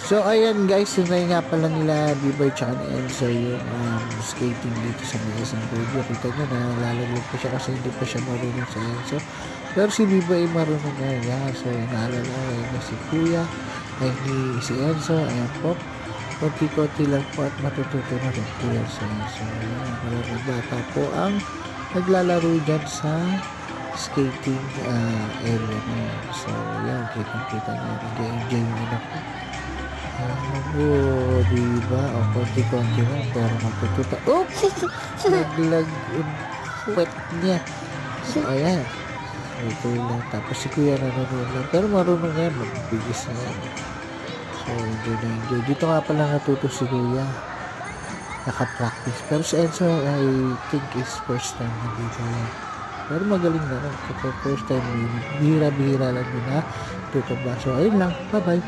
So, ayan guys, sinay nga pala nila B-Boy tsaka ni Enzo yung skating dito sa may isang video. Kita nyo na lalaglag pa siya kasi hindi pa siya marunong sa Enzo. Pero si B-Boy marunong na yan. So, naalala na si Kuya, ay ni si Enzo, ayan po. Konti-konti lang po at matututo na rin po yan sa Enzo. Ayan, maraming bata po ang naglalaro dyan sa skating area na yan. So, yan, kitang-kita nyo. Nag-enjoy yung anak ko. Diba? O, konti-konti lang, pero matututo. Oops! Naglag yung puwet niya. So, ayan. Ito lang. Tapos si Kuya nanonood lang. Pero marunong yan, magbigis na yan. So, enjoy na enjoy. Dito nga pala natuto si Kuya. Naka-practice. Pero si Enzo, I think is first time na dito yan. Pero magaling na rin. Kapag first time, bihira-bihira lang yun na tuto ba. So, ayun lang. Bye-bye.